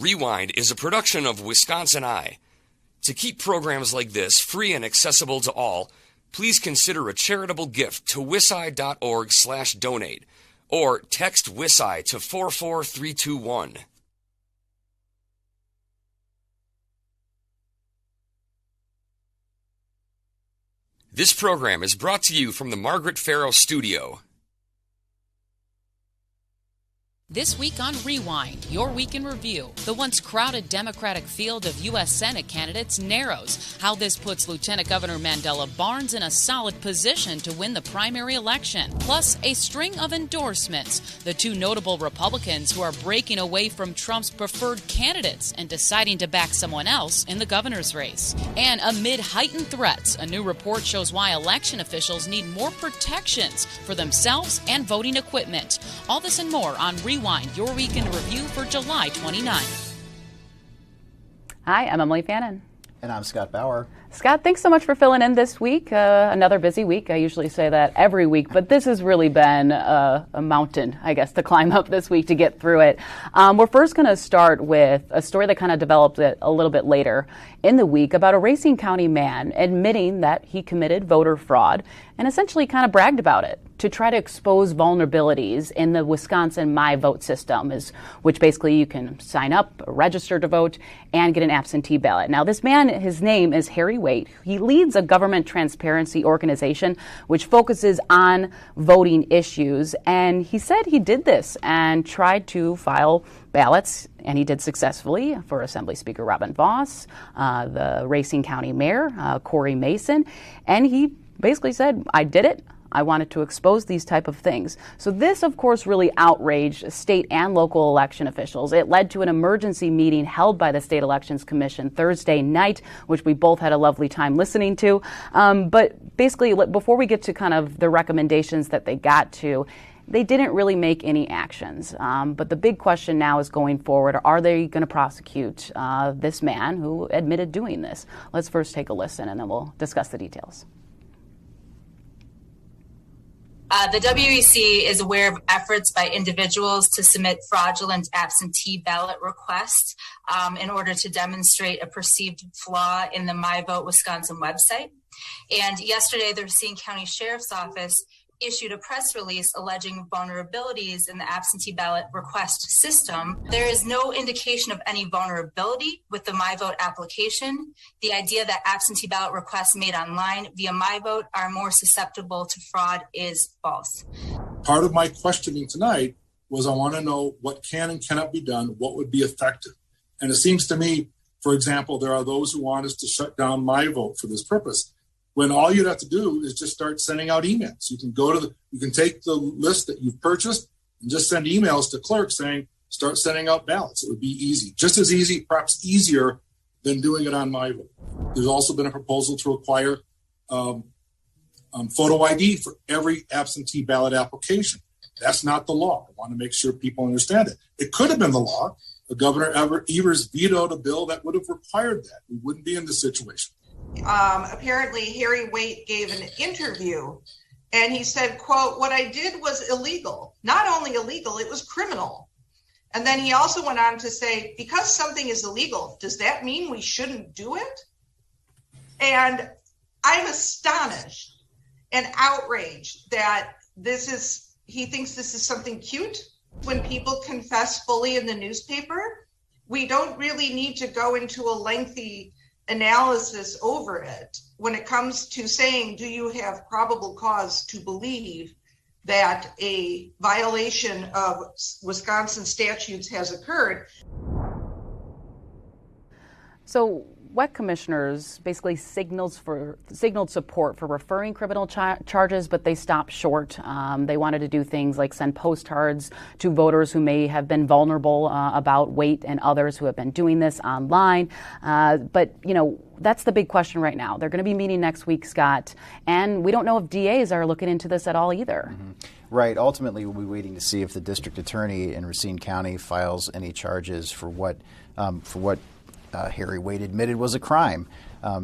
Rewind is a production of WisconsinEye. To keep programs like this free and accessible to all, please consider a charitable gift to wisci.org/donate or text WisCi to 44321. This program is brought to you from the Margaret Farrow Studio. This week on Rewind, your week in review. The once crowded Democratic field of U.S. Senate candidates narrows. How this puts Lieutenant Governor Mandela Barnes in a solid position to win the primary election. Plus, a string of endorsements. The two notable Republicans who are breaking away from Trump's preferred candidates and deciding to back someone else in the governor's race. And amid heightened threats, a new report shows why election officials need more protections for themselves and voting equipment. All this and more on Rewind, your weekend review for July 29th. Hi, I'm Emilee Fannon. And I'm Scott Bauer. Scott, thanks so much for filling in this week. Another busy week. I usually say that every week, but this has really been a mountain, I guess, to climb up this week to get through it. We're first going to start with a story that kind of developed a little bit later in the week about a Racine County man admitting that he committed voter fraud and essentially kind of bragged about it to try to expose vulnerabilities in the Wisconsin My Vote system, which basically you can sign up, register to vote, and get an absentee ballot. Now, this man, his name is Harry Waite. He leads a government transparency organization which focuses on voting issues, and he said he did this and tried to file ballots, and he did successfully for Assembly Speaker Robin Voss, the Racine County Mayor, Corey Mason, and he basically said, I did it. I wanted to expose these type of things. So this, of course, really outraged state and local election officials. It led to an emergency meeting held by the State Elections Commission Thursday night, which we both had a lovely time listening to. But basically, before we get to kind of the recommendations that they got to, they didn't really make any actions. But the big question now is going forward, are they going to prosecute this man who admitted doing this? Let's first take a listen, and then we'll discuss the details. The WEC is aware of efforts by individuals to submit fraudulent absentee ballot requests in order to demonstrate a perceived flaw in the My Vote Wisconsin website. And yesterday, the Racine County Sheriff's Office issued a press release alleging vulnerabilities in the absentee ballot request system. There is no indication of any vulnerability with the My Vote application. The idea that absentee ballot requests made online via My Vote are more susceptible to fraud is false. Part of my questioning tonight was I want to know what can and cannot be done, what would be effective. And it seems to me, for example, there are those who want us to shut down My Vote for this purpose, when all you'd have to do is just start sending out emails. You can you can take the list that you've purchased and just send emails to clerks saying, start sending out ballots. It would be easy, just as easy, perhaps easier than doing it on My Vote. There's also been a proposal to require photo ID for every absentee ballot application. That's not the law. I want to make sure people understand it. It could have been the law. The Governor Evers vetoed a bill that would have required that. We wouldn't be in this situation. Apparently Harry Waite gave an interview and he said, quote, what I did was illegal. Not only illegal, it was criminal. And then he also went on to say, because something is illegal, does that mean we shouldn't do it? And I'm astonished and outraged that he thinks this is something cute when people confess fully in the newspaper. We don't really need to go into a lengthy analysis over it when it comes to saying, do you have probable cause to believe that a violation of Wisconsin statutes has occurred? So WEC commissioners basically signaled support for referring criminal charges, but they stopped short. They wanted to do things like send postcards to voters who may have been vulnerable about Waite and others who have been doing this online. But, that's the big question right now. They're going to be meeting next week, Scott, and we don't know if DAs are looking into this at all either. Mm-hmm. Right. Ultimately, we'll be waiting to see if the district attorney in Racine County files any charges for what Harry Waite admitted was a crime.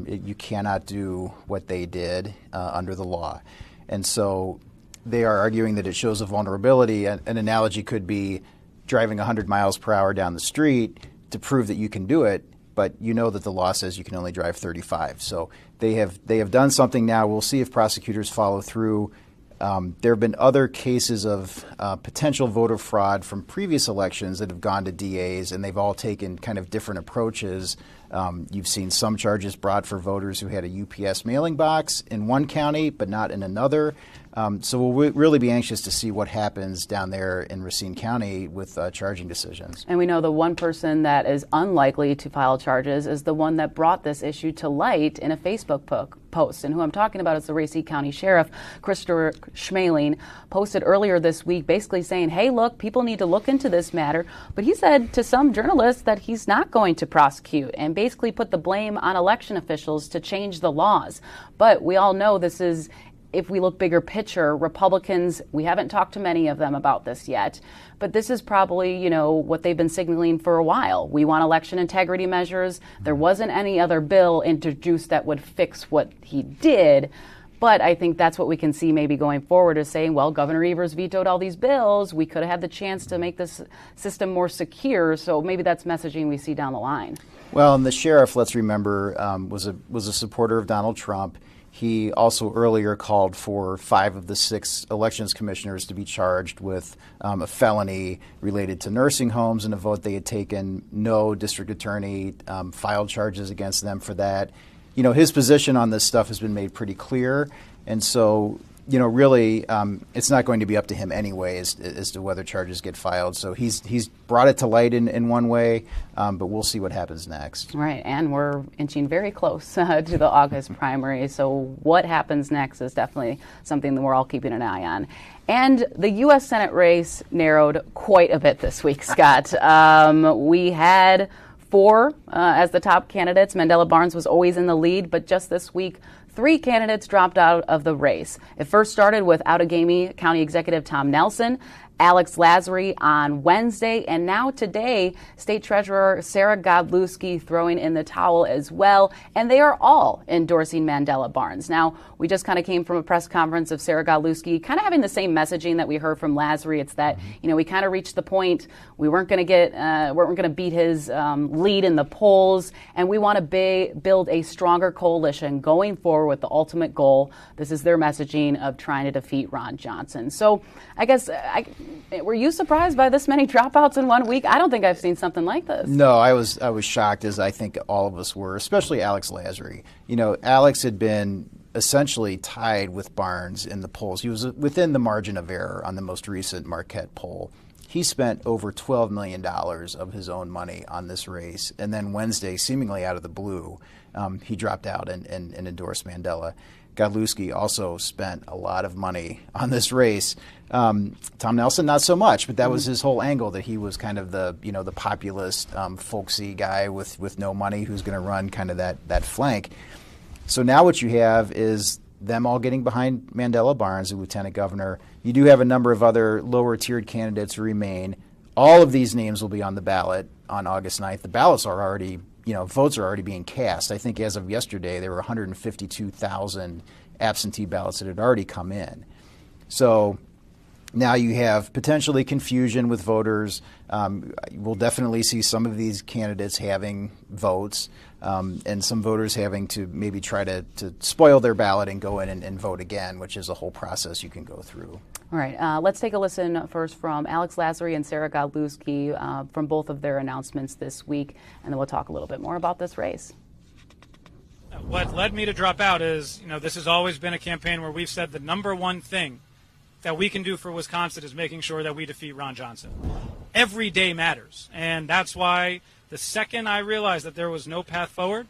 You cannot do what they did under the law. And so they are arguing that it shows a vulnerability. An analogy could be driving 100 miles per hour down the street, to prove that you can do it, but you know that the law says you can only drive 35. So they have done something now. We'll see if prosecutors follow through. There have been other cases of potential voter fraud from previous elections that have gone to DAs, and they've all taken kind of different approaches. You've seen some charges brought for voters who had a UPS mailing box in one county but not in another. So we'll really be anxious to see what happens down there in Racine County with charging decisions. And we know the one person that is unlikely to file charges is the one that brought this issue to light in a Facebook post. And who I'm talking about is the Racine County Sheriff, Christopher Schmeling, posted earlier this week basically saying, hey, look, people need to look into this matter. But he said to some journalists that he's not going to prosecute and basically put the blame on election officials to change the laws. But we all know this is, if we look bigger picture, Republicans, we haven't talked to many of them about this yet, but this is probably, what they've been signaling for a while. We want election integrity measures. There wasn't any other bill introduced that would fix what he did. But I think that's what we can see maybe going forward is saying, well, Governor Evers vetoed all these bills. We could have had the chance to make this system more secure. So maybe that's messaging we see down the line. Well, and the sheriff, let's remember, was a supporter of Donald Trump. He also earlier called for 5 of the 6 elections commissioners to be charged with a felony related to nursing homes in a vote they had taken. No district attorney filed charges against them for that. His position on this stuff has been made pretty clear. And so, really, it's not going to be up to him anyway as to whether charges get filed. So he's brought it to light in one way, but we'll see what happens next. Right, and we're inching very close to the August primary. So what happens next is definitely something that we're all keeping an eye on. And the U.S. Senate race narrowed quite a bit this week, Scott. We had 4 as the top candidates. Mandela Barnes was always in the lead, but just this week, 3 candidates dropped out of the race. It first started with Outagamie County Executive Tom Nelson, Alex Lazary on Wednesday, and now today, State Treasurer Sarah Godlewski throwing in the towel as well, and they are all endorsing Mandela Barnes. Now, we just kind of came from a press conference of Sarah Godlewski kind of having the same messaging that we heard from Lazary. It's that, we kind of reached the point we weren't going to beat his lead in the polls, and we want to build a stronger coalition going forward with the ultimate goal. This is their messaging of trying to defeat Ron Johnson. So I guess were you surprised by this many dropouts in one week? I don't think I've seen something like this. No, I was shocked, as I think all of us were, especially Alex Lazary. Alex had been essentially tied with Barnes in the polls. He was within the margin of error on the most recent Marquette poll. He spent over $12 million of his own money on this race. And then Wednesday, seemingly out of the blue, he dropped out and endorsed Mandela. Godlewski also spent a lot of money on this race. Tom Nelson, not so much, but that was his whole angle, that he was kind of the populist, folksy guy with no money who's going to run kind of that flank. So now what you have is them all getting behind Mandela Barnes, the lieutenant governor. You do have a number of other lower-tiered candidates who remain. All of these names will be on the ballot on August 9th. The ballots are already, votes are already being cast. I think as of yesterday, there were 152,000 absentee ballots that had already come in. So now you have potentially confusion with voters. We'll definitely see some of these candidates having votes and some voters having to maybe try to spoil their ballot and go in and vote again, which is a whole process you can go through. All right, let's take a listen first from Alex Lazary and Sarah Godlewski from both of their announcements this week, and then we'll talk a little bit more about this race. What led me to drop out is, this has always been a campaign where we've said the number one thing that we can do for Wisconsin is making sure that we defeat Ron Johnson. Every day matters, and that's why the second I realized that there was no path forward,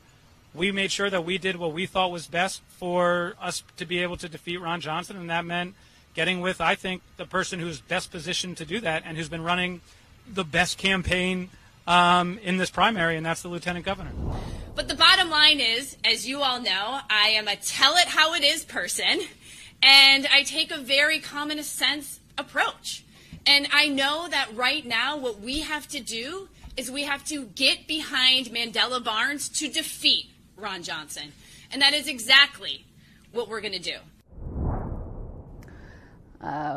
we made sure that we did what we thought was best for us to be able to defeat Ron Johnson, and that meant getting with, I think, the person who's best positioned to do that and who's been running the best campaign in this primary, and that's the lieutenant governor. But the bottom line is, as you all know, I am a tell-it-how-it-is person, and I take a very common sense approach. And I know that right now what we have to do is we have to get behind Mandela Barnes to defeat Ron Johnson. And that is exactly what we're going to do.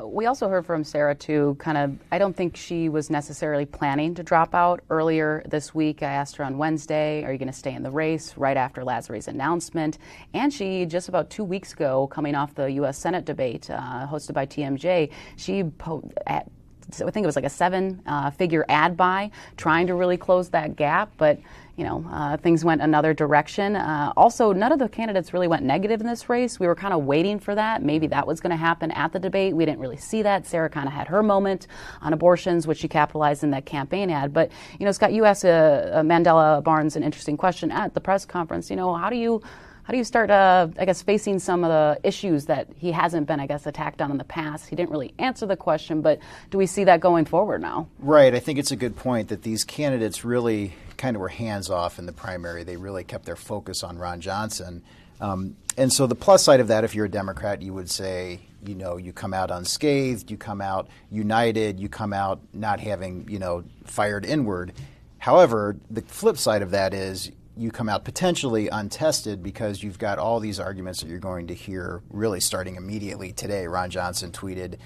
We also heard from Sarah, too, I don't think she was necessarily planning to drop out earlier this week. I asked her on Wednesday, are you going to stay in the race right after Lazary's announcement? And she, just about 2 weeks ago, coming off the U.S. Senate debate hosted by TMJ, she I think it was like a 7-figure ad buy, trying to really close that gap, but things went another direction. Also, none of the candidates really went negative in this race. We were kind of waiting for that. Maybe that was going to happen at the debate. We didn't really see that. Sarah kind of had her moment on abortions, which she capitalized in that campaign ad. But, Scott, you asked Mandela Barnes an interesting question at the press conference. How do you start, facing some of the issues that he hasn't been, attacked on in the past? He didn't really answer the question, but do we see that going forward now? Right. I think it's a good point that these candidates really kind of were hands-off in the primary. They really kept their focus on Ron Johnson. And so the plus side of that, if you're a Democrat, you would say, you come out unscathed, you come out united, you come out not having, fired inward. However, the flip side of that is you come out potentially untested because you've got all these arguments that you're going to hear really starting immediately today. Ron Johnson tweeted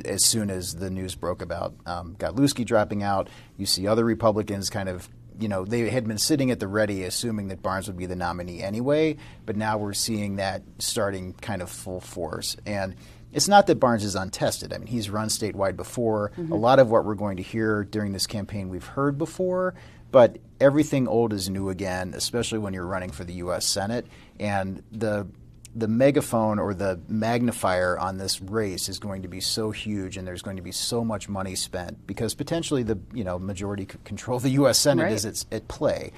as soon as the news broke about Godlewski dropping out. You see other Republicans kind of, they had been sitting at the ready assuming that Barnes would be the nominee anyway, but now we're seeing that starting kind of full force. And it's not that Barnes is untested. I mean, he's run statewide before. Mm-hmm. A lot of what we're going to hear during this campaign we've heard before, but everything old is new again, especially when you're running for the U.S. Senate. And the megaphone or the magnifier on this race is going to be so huge, and there's going to be so much money spent because potentially the majority control of the U.S. Senate right. is at play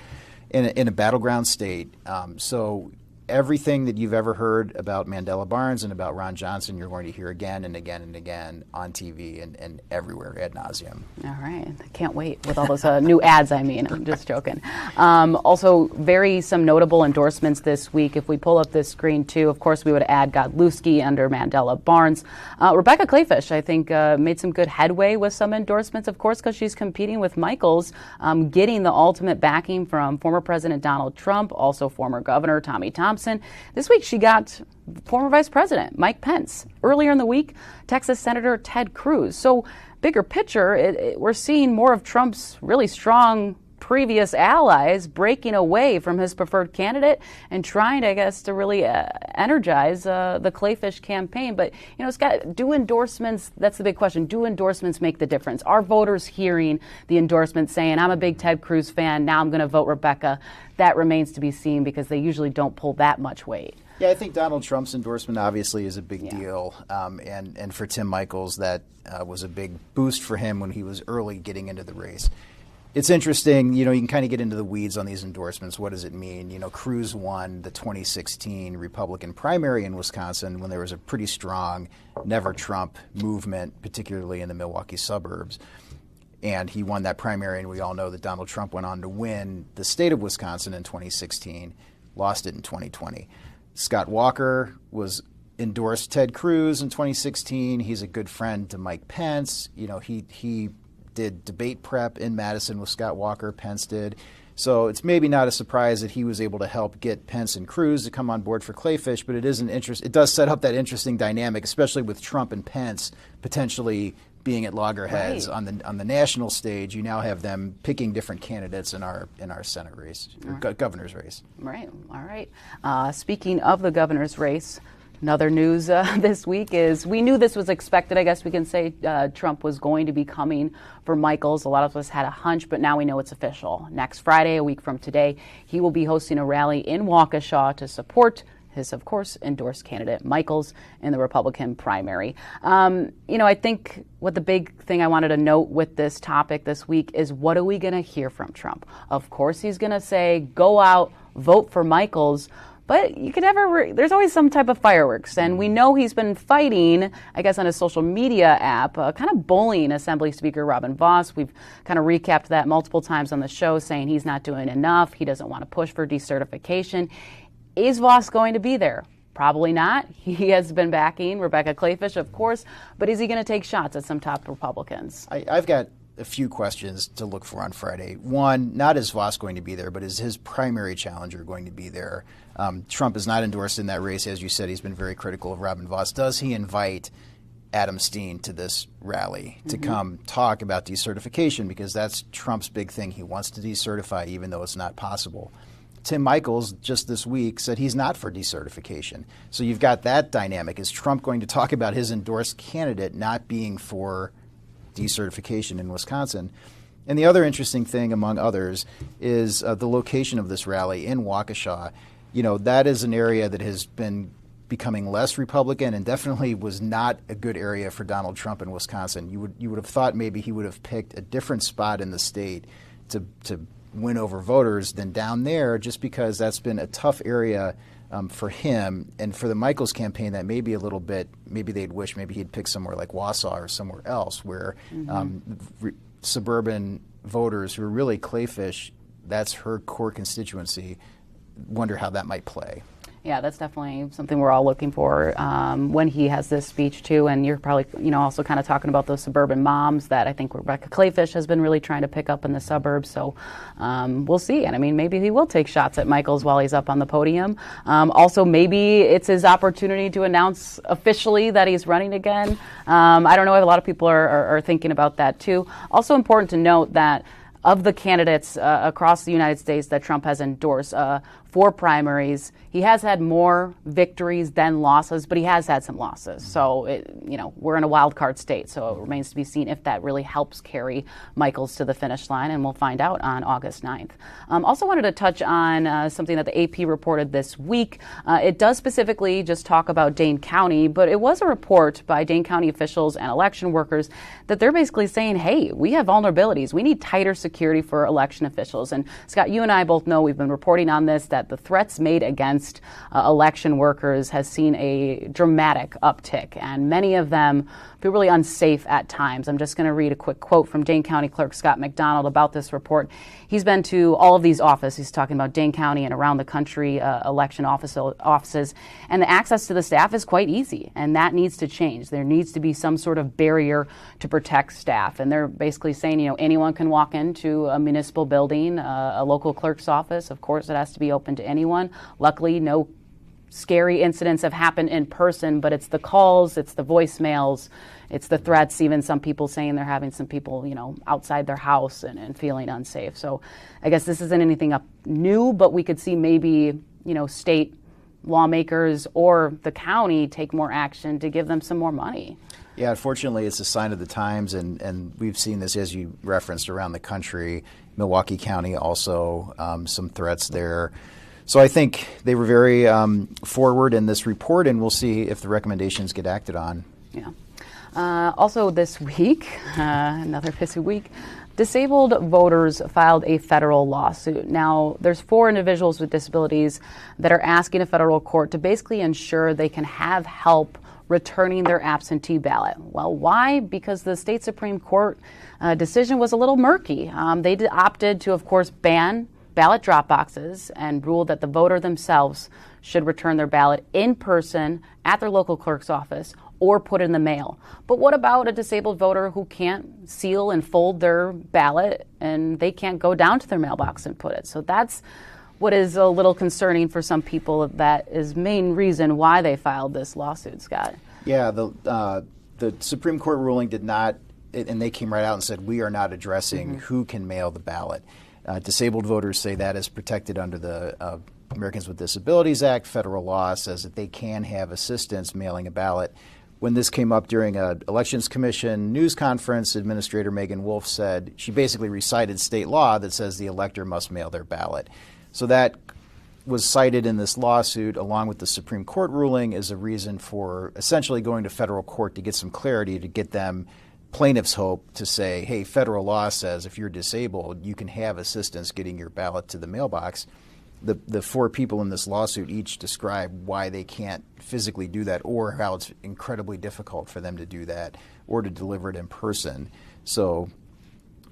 in a battleground state. So everything that you've ever heard about Mandela Barnes and about Ron Johnson, you're going to hear again and again and again on TV and everywhere ad nauseum. All right. I can't wait with all those new ads, I'm just joking. Also, some notable endorsements this week. If we pull up this screen, too, of course, we would add Godlewski under Mandela Barnes. Rebecca Kleefisch, I think, made some good headway with some endorsements, of course, because she's competing with Michels, getting the ultimate backing from former President Donald Trump, also former Governor Tommy Thompson. This week, she got former Vice President Mike Pence. Earlier in the week, Texas Senator Ted Cruz. So, bigger picture, we're seeing more of Trump's really strong previous allies breaking away from his preferred candidate and trying, to really energize the Kleefisch campaign. But, Scott, do endorsements, that's the big question, do endorsements make the difference? Are voters hearing the endorsements saying, I'm a big Ted Cruz fan, now I'm going to vote Rebecca? That remains to be seen because they usually don't pull that much weight. Yeah, I think Donald Trump's endorsement obviously is a big deal. And for Tim Michels, that was a big boost for him when he was early getting into the race. It's interesting, you can kind of get into the weeds on these endorsements. What does it mean? Cruz won the 2016 Republican primary in Wisconsin when there was a pretty strong Never Trump movement, particularly in the Milwaukee suburbs. And he won that primary, and we all know that Donald Trump went on to win the state of Wisconsin in 2016, lost it in 2020. Scott Walker endorsed Ted Cruz in 2016. He's a good friend to Mike Pence. He did debate prep in Madison with Scott Walker. Pence did. So it's maybe not a surprise that he was able to help get Pence and Cruz to come on board for Kleefisch, but it does set up that interesting dynamic, especially with Trump and Pence potentially being at loggerheads on the national stage. You now have them picking different candidates in our Senate race, governor's race. Right. All right. Speaking of the governor's race, another news this week is we knew this was expected. I guess we can say Trump was going to be coming for Michels. A lot of us had a hunch, but now we know it's official. Next Friday, a week from today, he will be hosting a rally in Waukesha to support his, of course, endorsed candidate Michels in the Republican primary. I think what the big thing I wanted to note with this topic this week is what are we going to hear from Trump? Of course, he's going to say, go out, vote for Michels. But you can never, there's always some type of fireworks. And we know he's been fighting, on his social media app, kind of bullying Assembly Speaker Robin Vos. We've kind of recapped that multiple times on the show, saying he's not doing enough. He doesn't want to push for decertification. Is Vos going to be there? Probably not. He has been backing Rebecca Kleefisch, of course. But is he going to take shots at some top Republicans? I've got a few questions to look for on Friday. One, not is Vos going to be there, but is his primary challenger going to be there? Trump is not endorsed in that race. As you said, he's been very critical of Robin Vos. Does he invite Adam Steen to this rally to come talk about decertification, because that's Trump's big thing. He wants to decertify even though it's not possible. Tim Michels just this week said he's not for decertification. So you've got that dynamic. Is Trump going to talk about his endorsed candidate not being for decertification in Wisconsin? And the other interesting thing, among others, is the location of this rally in Waukesha. That is an area that has been becoming less Republican and definitely was not a good area for Donald Trump in Wisconsin. You would have thought maybe he would have picked a different spot in the state to win over voters than down there, just because that's been a tough area for him. And for the Michels campaign, that may be a little bit, maybe they'd wish maybe he'd pick somewhere like Wausau or somewhere else where suburban voters who are really Clayfish, that's her core constituency, wonder how that might play. Yeah, that's definitely something we're all looking for when he has this speech too. And you're probably, also kind of talking about those suburban moms that I think Rebecca Clayfish has been really trying to pick up in the suburbs. So we'll see. And I mean, maybe he will take shots at Michels while he's up on the podium. Also, maybe it's his opportunity to announce officially that he's running again. I don't know if a lot of people are thinking about that too. Also important to note that of the candidates across the United States that Trump has endorsed for primaries, he has had more victories than losses, but he has had some losses. So, we're in a wild card state, so it remains to be seen if that really helps carry Michels to the finish line, and we'll find out on August 9th. Also wanted to touch on something that the AP reported this week. It does specifically just talk about Dane County, but it was a report by Dane County officials and election workers that they're basically saying, hey, we have vulnerabilities. We need tighter security for election officials. And Scott, you and I both know, we've been reporting on this, that the threats made against election workers has seen a dramatic uptick, and many of them feel really unsafe at times. I'm just going to read a quick quote from Dane County Clerk Scott McDonald about this report. He's been to all of these offices. He's talking about Dane County and around the country election offices, and the access to the staff is quite easy, and that needs to change. There needs to be some sort of barrier to protect staff, and they're basically saying, anyone can walk into a municipal building, a local clerk's office. Of course, it has to be open to anyone. Luckily, no scary incidents have happened in person, but it's the calls, it's the voicemails, it's the threats, even some people saying they're having some people, outside their house and feeling unsafe. So I guess this isn't anything new, but we could see maybe, state lawmakers or the county take more action to give them some more money. Yeah, unfortunately, it's a sign of the times, and we've seen this, as you referenced, around the country. Milwaukee County also, some threats there. So I think they were very forward in this report, and we'll see if the recommendations get acted on. Yeah. Also this week, another busy week, disabled voters filed a federal lawsuit. Now, there's 4 individuals with disabilities that are asking a federal court to basically ensure they can have help returning their absentee ballot. Well, why? Because the state Supreme Court decision was a little murky. They opted to, of course, ban ballot drop boxes and ruled that the voter themselves should return their ballot in person at their local clerk's office or put it in the mail. But what about a disabled voter who can't seal and fold their ballot and they can't go down to their mailbox and put it? So that's what is a little concerning for some people. That is main reason why they filed this lawsuit, Scott. Yeah, the Supreme Court ruling did not, and they came right out and said, we are not addressing who can mail the ballot. Disabled voters say that is protected under the Americans with Disabilities Act. Federal law says that they can have assistance mailing a ballot. When this came up during an Elections Commission news conference, Administrator Megan Wolf said, she basically recited state law that says the elector must mail their ballot. So that was cited in this lawsuit, along with the Supreme Court ruling, as a reason for essentially going to federal court to get some clarity, to get them plaintiffs' hope to say, hey, federal law says if you're disabled, you can have assistance getting your ballot to the mailbox. The 4 people in this lawsuit each describe why they can't physically do that, or how it's incredibly difficult for them to do that, or to deliver it in person. So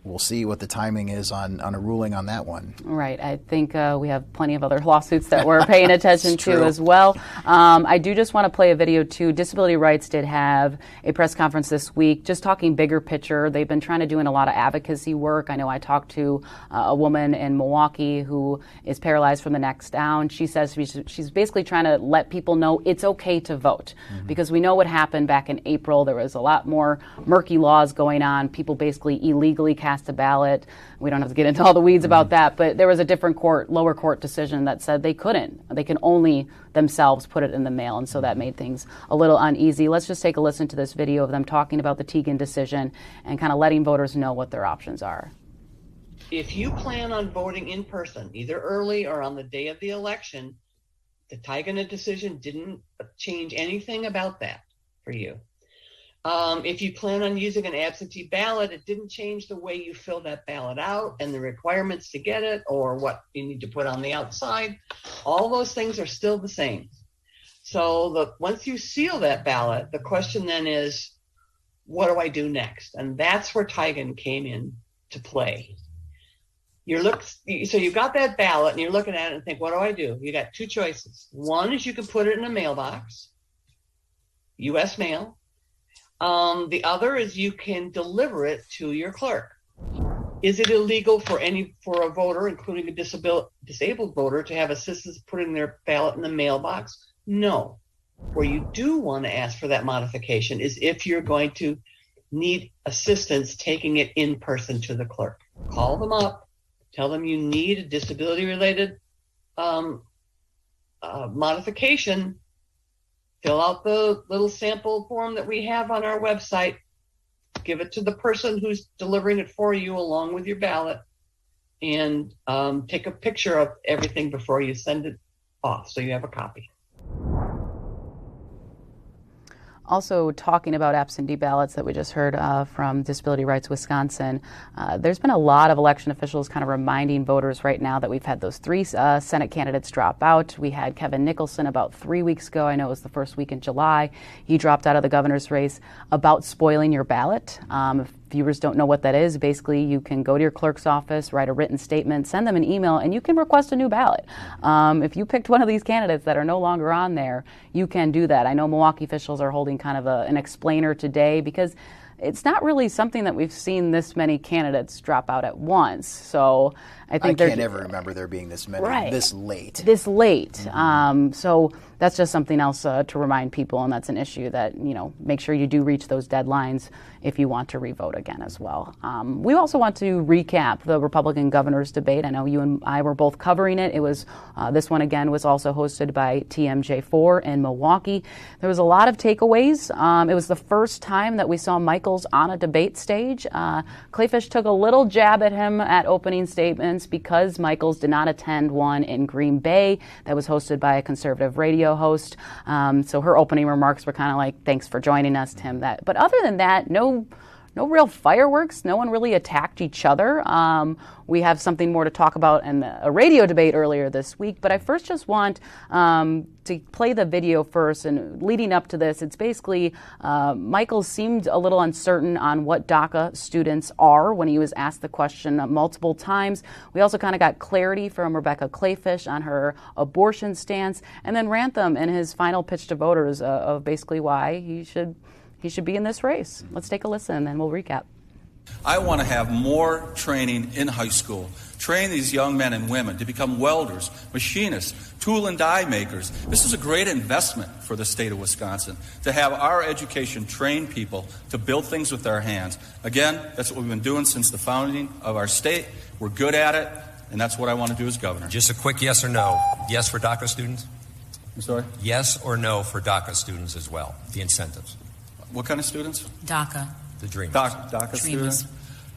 we'll see what the timing is on a ruling on that one. Right. I think we have plenty of other lawsuits that we're paying attention to as well. I do just want to play a video too. Disability Rights did have a press conference this week, just talking bigger picture. They've been trying to do a lot of advocacy work. I know I talked to a woman in Milwaukee who is paralyzed from the neck down. She says she's basically trying to let people know it's okay to vote, because we know what happened back in April. There was a lot more murky laws going on. People basically illegally cast a ballot. We don't have to get into all the weeds about that, but there was a different lower court decision that said they couldn't. They can only themselves put it in the mail, and so that made things a little uneasy. Let's just take a listen to this video of them talking about the Teigen decision and kind of letting voters know what their options are. If you plan on voting in person, either early or on the day of the election, the Teigen decision didn't change anything about that for you. If you plan on using an absentee ballot, it didn't change the way you fill that ballot out and the requirements to get it or what you need to put on the outside. All those things are still the same. So once you seal that ballot, the question then is, what do I do next? And that's where Teigen came in to play. So you've got that ballot and you're looking at it and think, what do I do? You got two choices. One is you can put it in a mailbox, U.S. mail. The other is you can deliver it to your clerk. Is it illegal for a voter, including a disabled voter, to have assistance putting their ballot in the mailbox? No. Where you do want to ask for that modification is if you're going to need assistance taking it in person to the clerk. Call them up, tell them you need a disability-related modification. Fill out the little sample form that we have on our website. Give it to the person who's delivering it for you along with your ballot, and take a picture of everything before you send it off so you have a copy. Also talking about absentee ballots that we just heard from Disability Rights Wisconsin, there's been a lot of election officials kind of reminding voters right now that we've had those 3 Senate candidates drop out. We had Kevin Nicholson about 3 weeks ago. I know it was the first week in July. He dropped out of the governor's race about spoiling your ballot. If viewers don't know what that is, basically you can go to your clerk's office, write a written statement, send them an email, and you can request a new ballot. If you picked one of these candidates that are no longer on there, you can do that. I know Milwaukee officials are holding kind of an explainer today because it's not really something that we've seen this many candidates drop out at once. So I think I can't ever remember there being this many this late. So that's just something else to remind people, and that's an issue that, make sure you do reach those deadlines if you want to revote again as well. We also want to recap the Republican governor's debate. I know you and I were both covering it. It was this one again was also hosted by TMJ4 in Milwaukee. There was a lot of takeaways. It was the first time that we saw Michels on a debate stage. Kleefisch took a little jab at him at opening statements because Michels did not attend one in Green Bay that was hosted by a conservative radio host. So her opening remarks were kind of like, thanks for joining us, Tim. But other than that, no real fireworks. No one really attacked each other. We have something more to talk about in a radio debate earlier this week, but I first just want to play the video first. And leading up to this, it's basically Michels seemed a little uncertain on what DACA students are when he was asked the question multiple times. We also kind of got clarity from Rebecca Kleefisch on her abortion stance, and then Rantham in his final pitch to voters of basically why he should be in this race. Let's take a listen, and then we'll recap. I want to have more training in high school. Train these young men and women to become welders, machinists, tool and die makers. This is a great investment for the state of Wisconsin, to have our education train people to build things with their hands. Again, that's what we've been doing since the founding of our state. We're good at it, and that's what I want to do as governor. Just a quick yes or no. Yes for DACA students? I'm sorry? Yes or no for DACA students as well, the incentives. What kind of students? DACA. The Dreamers. DACA students.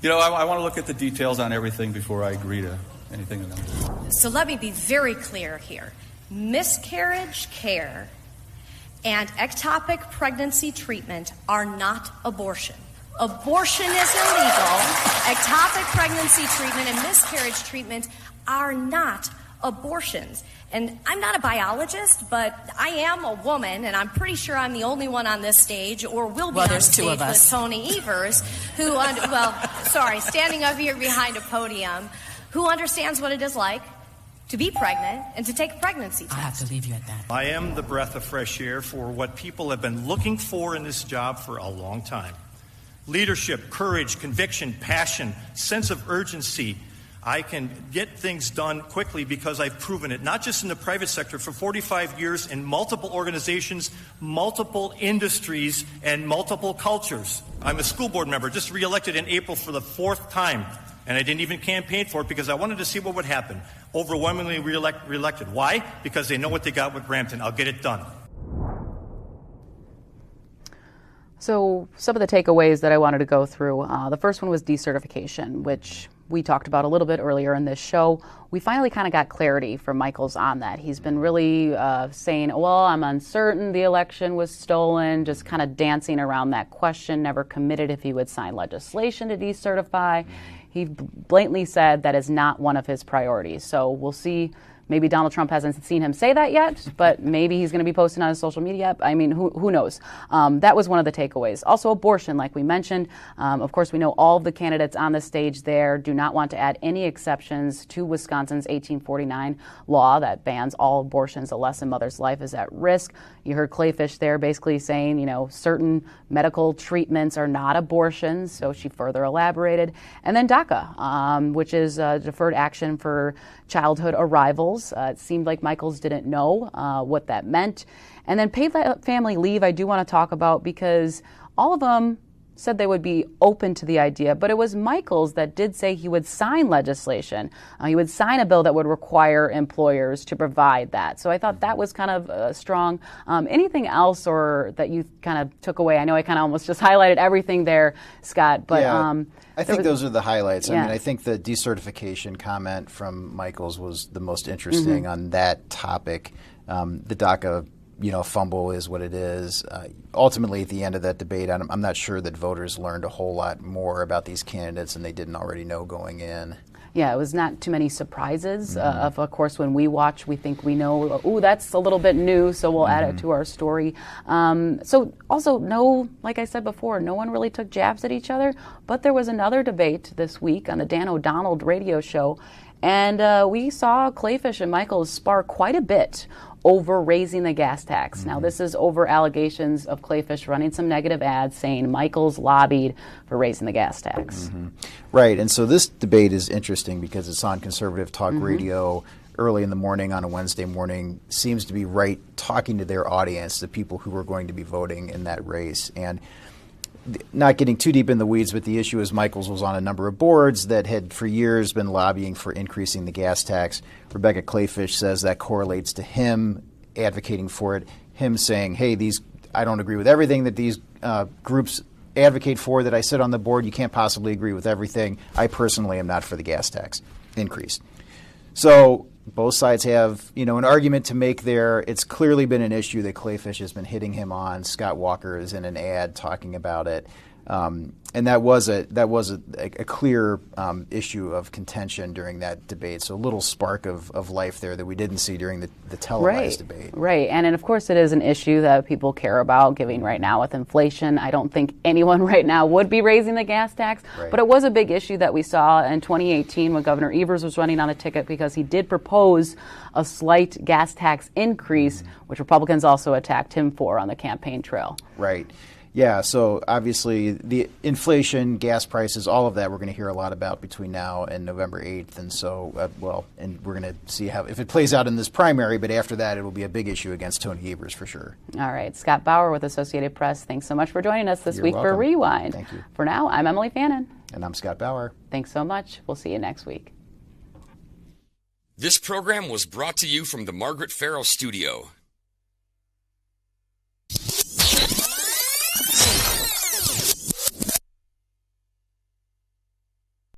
I want to look at the details on everything before I agree to anything of them. So let me be very clear here. Miscarriage care and ectopic pregnancy treatment are not abortion. Abortion is illegal. Ectopic pregnancy treatment and miscarriage treatment are not abortions. And I'm not a biologist, but I am a woman, and I'm pretty sure I'm the only one on this stage, or will be on the stage with Tony Evers, who, standing up here behind a podium, who understands what it is like to be pregnant and to take a pregnancy test. I have to leave you at that. I am the breath of fresh air for what people have been looking for in this job for a long time. Leadership, courage, conviction, passion, sense of urgency. I can get things done quickly because I've proven it, not just in the private sector, for 45 years in multiple organizations, multiple industries, and multiple cultures. I'm a school board member, just reelected in April for the 4th time, and I didn't even campaign for it because I wanted to see what would happen. Overwhelmingly reelected. Why? Because they know what they got with Brampton. I'll get it done. So some of the takeaways that I wanted to go through, the first one was decertification, which we talked about a little bit earlier in this show. We finally kind of got clarity from Michels on that. He's been really saying, well, I'm uncertain the election was stolen, just kind of dancing around that question, never committed if he would sign legislation to decertify. He blatantly said that is not one of his priorities. So we'll see. Maybe Donald Trump hasn't seen him say that yet, but maybe he's going to be posting on his social media. I mean, who knows? That was one of the takeaways. Also, abortion, like we mentioned. Of course, we know all of the candidates on the stage there do not want to add any exceptions to Wisconsin's 1849 law that bans all abortions unless a mother's life is at risk. You heard Clayfish there basically saying, certain medical treatments are not abortions, so she further elaborated. And then DACA, which is deferred action for childhood arrivals. It seemed like Michels didn't know what that meant. And then paid family leave I do want to talk about because all of them said they would be open to the idea, but it was Michels that did say he would sign legislation. He would sign a bill that would require employers to provide that. So I thought that was kind of strong. Anything else or that you kind of took away? I know I kind of almost just highlighted everything there, Scott, but I think those are the highlights. Yeah. I mean, I think the decertification comment from Michels was the most interesting on that topic. The DACA fumble is what it is. Ultimately, at the end of that debate, I'm not sure that voters learned a whole lot more about these candidates than they didn't already know going in. Yeah, it was not too many surprises. Of course, when we watch, we think we know, that's a little bit new, so we'll add it to our story. So also, like I said before, no one really took jabs at each other, but there was another debate this week on the Dan O'Donnell radio show, and we saw Clayfish and Michels spar quite a bit over raising the gas tax. Now, this is over allegations of Clayfish running some negative ads saying Michels lobbied for raising the gas tax. Right, and so this debate is interesting because it's on conservative talk radio early in the morning on a Wednesday morning, seems to be talking to their audience, the people who are going to be voting in that race. And not getting too deep in the weeds, but the issue is Michels was on a number of boards that had for years been lobbying for increasing the gas tax. Rebecca Clayfish says that correlates to him advocating for it, him saying, hey, I don't agree with everything that these groups advocate for that I sit on the board. You can't possibly agree with everything. I personally am not for the gas tax increase. So both sides have, an argument to make there. It's clearly been an issue that Clayfish has been hitting him on. Scott Walker is in an ad talking about it. And that was a clear issue of contention during that debate. So a little spark of life there that we didn't see during the televised debate. Right. And of course it is an issue that people care about, given right now with inflation. I don't think anyone right now would be raising the gas tax. Right. But it was a big issue that we saw in 2018 when Governor Evers was running on a ticket because he did propose a slight gas tax increase, which Republicans also attacked him for on the campaign trail. Right. Yeah, so obviously the inflation, gas prices, all of that we're going to hear a lot about between now and November 8th. And so, and we're going to see if it plays out in this primary, but after that it will be a big issue against Tony Evers for sure. All right, Scott Bauer with Associated Press, thanks so much for joining us this week for Rewind. Thank you. For now, I'm Emilee Fannon. And I'm Scott Bauer. Thanks so much. We'll see you next week. This program was brought to you from the Margaret Farrell Studio.